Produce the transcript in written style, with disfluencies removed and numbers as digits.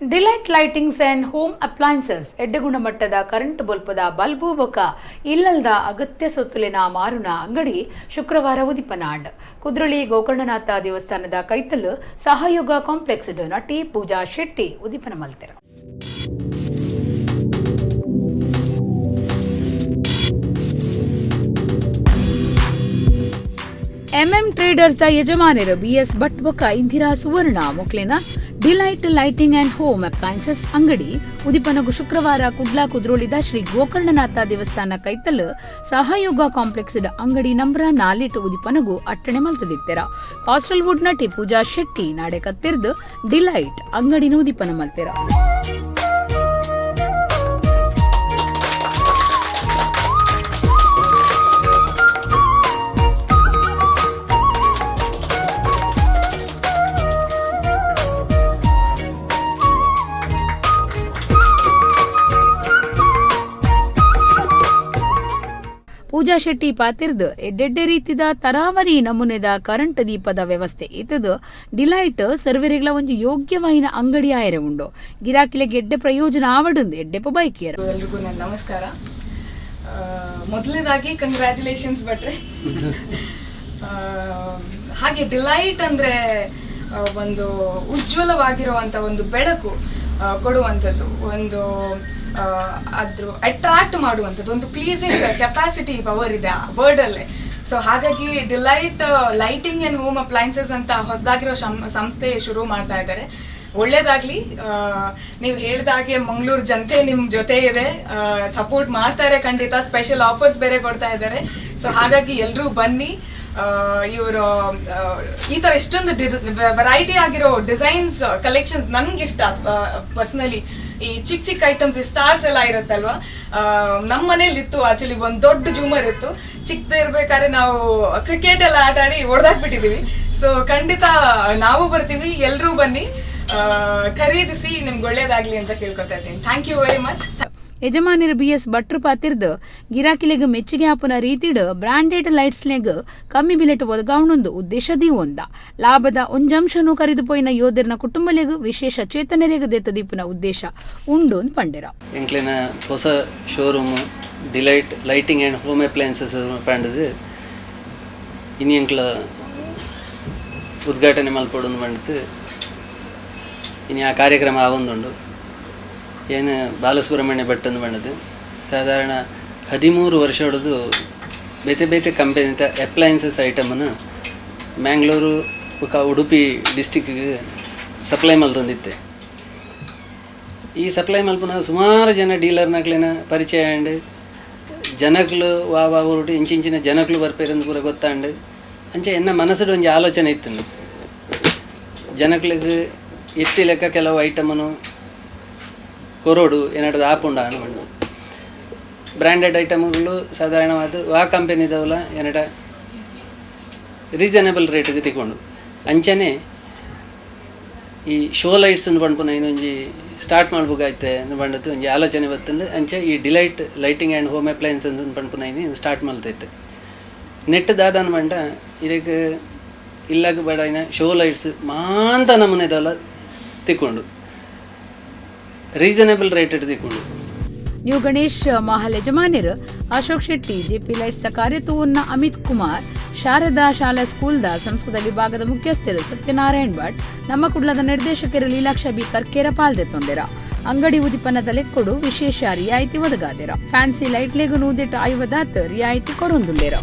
Delight lightings and home appliances ಎಡ್ಡೆ ಗುಣಮಟ್ಟದ current ಬಲ್ಪದ bulb ಬೊಕ ಇಲ್ಲಲ್ದ ಅಗತ್ಯ ಸೊತ್ತುಲಿನ ಮಾರುನ ಅಂಗಡಿ ಶುಕ್ರವಾರ ಉದಿಪನಾಡ್ ಕುದ್ರಳಿ ಗೋಕರ್ಣನಾಥ ದೇವಸ್ಥಾನದ ಕೈತಲ್ ಸಹಯೋಗ ಕಾಂಪ್ಲೆಕ್ಸ್ ನಟಿ ಪೂಜಾ ಶೆಟ್ಟಿ ಉದಿಪನ ಮಲ್ತೆರ. ಟ್ರೇಡರ್ಸ್ ಯಜಮಾನರು BS ಭಟ್ ಬೊಕ ಇಂದಿರಾ ಸುವರ್ಣ ಮೊಕ್ಲಿನ delight lighting and home appliances ಅಂಗಡಿ ಉದಿಪನಗು ಶುಕ್ರವಾರ ಕುಡ್ಲಾ ಕುದ್ರೋಳಿದ ಶ್ರೀ ಗೋಕರ್ಣನಾಥ ದೇವಸ್ಥಾನ ಕೈತಲ್ ಸಹಯೋಗ ಕಾಂಪ್ಲೆಕ್ಸ್ ಅಂಗಡಿ ನಂಬರ್ 4 ಉದಿಪನಗು ಅಟ್ಟಣೆ ಮಲ್ತದಿತ್ತೆರ. ಕಾಸ್ಟಲ್ ವುಡ್ ನಟಿ ಪೂಜಾ ಶೆಟ್ಟಿ ನಾಡೆ ಕತ್ತಿರ್ದು ಡಿಲೈಟ್ ಅಂಗಡಿನ ಉದಿಪನ ಮಲ್ತೆರ. ಪೂಜಾ ಶೆಟ್ಟಿ ಪಾತಿರ್ದು ಎಡ್ಡೆಡ್ಡೆ ರೀತಿದ ತರಾವರಿ ನಮೂನೆದ ಕರೆಂಟ್ ದೀಪದ ವ್ಯವಸ್ಥೆ ಇತ್ತದು ಡಿಲೈಟ್ ಸರ್ವೆರಿಗಳ ಒಂದು ಯೋಗ್ಯವಾಯಿನ ಅಂಗಡಿ ಆಯರೆ ಉಂಡು ಗಿರಾಕಿಲೆಗೆ ಎಡ್ಡೆ ಪ್ರಯೋಜನ ಆವಡುಂದು ಎಡ್ಡೆಪ್ಪ ಬೈಕಿಯರು. ಎಲ್ರಿಗೂ ನನ್ನ ನಮಸ್ಕಾರ. ಮೊದಲನೇದಾಗಿ ಕಂಗ್ರ್ಯಾಚುಲೇಷನ್ಸ್ ಭಟ್ರೆ. ಹಾಗೆ ಡಿಲೈಟ್ ಅಂದ್ರೆ ಒಂದು ಉಜ್ವಲವಾಗಿರುವಂತ ಒಂದು ಬೆಳಕು ಕೊಡುವಂಥದ್ದು, ಒಂದು ಅದ್ರ ಅಟ್ರಾಕ್ಟ್ ಮಾಡುವಂಥದ್ದು, ಒಂದು ಪ್ಲೀಸಿಂಗ್ ಕೆಪಾಸಿಟಿ ಪವರ್ ಇದೆ ಆ ವರ್ಡ್ ಅಲ್ಲೇ. ಸೊ ಹಾಗಾಗಿ delight lighting and home appliances ಅಂತ ಹೊಸದಾಗಿರೋ ಸಂಸ್ಥೆ ಶುರು ಮಾಡ್ತಾ ಇದ್ದಾರೆ. ಒಳ್ಳೇದಾಗ್ಲಿ. ನೀವು ಹೇಳಿದಾಗೆ ಮಂಗಳೂರು ಜನತೆ ನಿಮ್ ಜೊತೆ ಇದೆ, ಸಪೋರ್ಟ್ ಮಾಡ್ತಾರೆ ಖಂಡಿತ. ಸ್ಪೆಷಲ್ ಆಫರ್ಸ್ ಬೇರೆ ಕೊಡ್ತಾ ಇದ್ದಾರೆ. ಸೊ ಹಾಗಾಗಿ ಎಲ್ಲರೂ ಬನ್ನಿ. ಇವರು ಈ ತರ ಎಷ್ಟೊಂದು ವೆರೈಟಿ ಆಗಿರೋ ಡಿಸೈನ್ಸ್ ಕಲೆಕ್ಷನ್ಸ್ ನನ್ಗೆ ಇಷ್ಟ ಪರ್ಸನಲಿ. ಈ ಚಿಕ್ಕ ಚಿಕ್ಕ ಐಟಮ್ಸ್, ಈ ಸ್ಟಾರ್ಸ್ ಎಲ್ಲ ಇರುತ್ತಲ್ವಾ, ನಮ್ಮ ಮನೇಲಿ ಇತ್ತು ಆಕ್ಚುಲಿ ಒಂದು ದೊಡ್ಡ ಜೂಮರ್ ಇತ್ತು. ಚಿಕ್ಕದಿರ್ಬೇಕಾದ್ರೆ ನಾವು ಕ್ರಿಕೆಟ್ ಎಲ್ಲ ಆಟ ಆಡಿ ಹೊಡೆದಾಕ್ಬಿಟ್ಟಿದೀವಿ. ಸೊ ಖಂಡಿತ ನಾವು ಬರ್ತೀವಿ, ಎಲ್ರೂ ಬನ್ನಿ, ಖರೀದಿಸಿ, ನಿಮ್ಗೆ ಒಳ್ಳೇದಾಗ್ಲಿ ಅಂತ ಕೇಳ್ಕೊತಾ ಇದ್ದೀನಿ. Thank you very much. ಯಜಮಾನರು BS ಭಟ್ರು ಪಾತಿರ್ದು ಗಿರಾಕಿಲೆಗ್ ಮೆಚ್ಚುಗೆ ಆಪುನ ರೀತಿಡ್ ಬ್ರಾಂಡೆಡ್ ಲೈಟ್ಸ್ಲೆಗ್ ಕಮ್ಮಿ ಬಿಲೆಟ್ ಒದಗಾವಣೊಂದು ಉದ್ದೇಶದಿ ಒಂದ ಲಾಭದ ಒಂಜಂಶನು ಕರೆದುಪೋಯಿನ ಯೋಧರ್ನ ಕುಟುಂಬಲೆಗ್ ವಿಶೇಷ ಚೇತನರೆಗ್ ದೆತ್ತದೀಪುನ ಉದ್ದೇಶ ಉಂಡು ಪಂಡೆರ. ಎಂಕ್ಲಿನ ಹೊಸ showroom delight lighting and home appliances ಪಂಡದು ಇನ್ನು ಎಂಕ್ಲ ಉದ್ಘಾಟನೆ ಮಲ್ಪಡು ಪಂಡದು ಇನ್ನು ಆ ಕಾರ್ಯಕ್ರಮ ಆವೊಂದುಂಡು. ಏನು ಬಾಲಸುಬ್ರಹ್ಮಣ್ಯ ಭಟ್ ಅಂದು ಬಂದದ್ದು ಸಾಧಾರಣ 13 ವರ್ಷ ಹೊಡೆದು ಬೇತೆ ಬೇತೆ ಕಂಪೆನಿದ ಅಪ್ಲೈನ್ಸಸ್ ಐಟಮನ್ನು ಮ್ಯಾಂಗ್ಳೂರು ಉಡುಪಿ ಡಿಸ್ಟಿಕ್ಗೆ ಸಪ್ಲೈ ಮಲ್ತೊಂದಿತ್ತೆ. ಈ ಸಪ್ಲೈ ಮಲ್ಪನ ಸುಮಾರು ಜನ ಡೀಲರ್ನಾಗ್ಲಿನ ಪರಿಚಯ ಆಂಡು ಜನಗಳು ವಾ ಊರುಡು ಇಂಚಿಂಚಿನ ಜನಗಳು ಬರ್ಪೇರಂದು ಪೂರ ಗೊತ್ತಾಂಡು ಅಂಚೆ ಎನ್ನ ಮನಸ್ಸು ಒಂಜಿ ಆಲೋಚನೆ ಇತ್ತು. ಜನಗಳಿಗೆ ಎತ್ತಿ ಲೆಕ್ಕ ಕೆಲವು ಐಟಮನ್ನು ಕೊರೋಡು ಏನಾದ್ರು ಆಪುಂಡ ಅನ್ಕೊಂಡು ಬ್ರ್ಯಾಂಡೆಡ್ ಐಟಮ್ಗಳು ಸಾಧಾರಣವಾದ ಆ ಕಂಪೆನಿದವಲ್ಲ ಏನಾರ ರೀಸನಬಲ್ ರೇಟ್ಗೆ ತಿಕೊಂಡು ಅಂಚನೆ ಈ ಶೋ ಲೈಟ್ಸ್ ಅಂದು ಪಂಡ್ಪುನ ಇನ್ನೊಂಜಿ ಸ್ಟಾರ್ಟ್ ಮಾಡ್ಬೇಕಾಯ್ತೆ ಅಂದು ಬಂಡದ್ದು ಒಂಜಿ ಆಲೋಚನೆ ಬರ್ತಂದು ಅಂಚೆ ಈ delight lighting and home appliances ಅಂತ ಪಂಡ್ಪುನ ಇನ್ನು ಸ್ಟಾರ್ಟ್ ಮಾಡ್ತೈತೆ. ನೆಟ್ ದಾದನ್ ಬಂಡ ಇದಕ್ಕೆ ಇಲ್ಲಾಗ ಬೇಡ ಇನ್ನು ಶೋ ಲೈಟ್ಸ್ ಮಾಂತ ನಮೂನೆದವಲ್ಲ ತಿಕ್ಕೊಂಡು ರೀಸನಬಲ್ ರೇಟ್ ತಿಕ್ಕೊಂಡು. ನ್ಯೂ ಗಣೇಶ್ ಮಹಲ್ ಯಜಮಾನರು ಅಶೋಕ್ ಶೆಟ್ಟಿ, JP ಲೈಟ್ಸ್ ಕಾರ್ಯತೂರ್ನ ಅಮಿತ್ ಕುಮಾರ್, ಶಾರದಾ ಶಾಲಾ ಸ್ಕೂಲ್ದ ಸಂಸ್ಕೃತ ವಿಭಾಗದ ಮುಖ್ಯಸ್ಥರು ಸತ್ಯನಾರಾಯಣ್ ಭಟ್, ನಮ್ಮ ಕುಡ್ಲದ ನಿರ್ದೇಶಕರು ಲೀಲಾಕ್ಷ ಬಿ ಕರ್ಕೇರ ಪಾಲ್ದೆತ್ತೊಂಡೆರ. ಅಂಗಡಿ ಉದಿಪನದ ಲೆಕ್ಕೊಡು ವಿಶೇಷ ರಿಯಾಯಿತಿ ಒದಗಾದೆರ. ಫ್ಯಾನ್ಸಿ ಲೈಟ್ ಲೆಗು ನೂದೆಟ್ 50 ರಿಯಾಯಿತಿ ಕೊರೊಂದುಲ್ಲೆರ.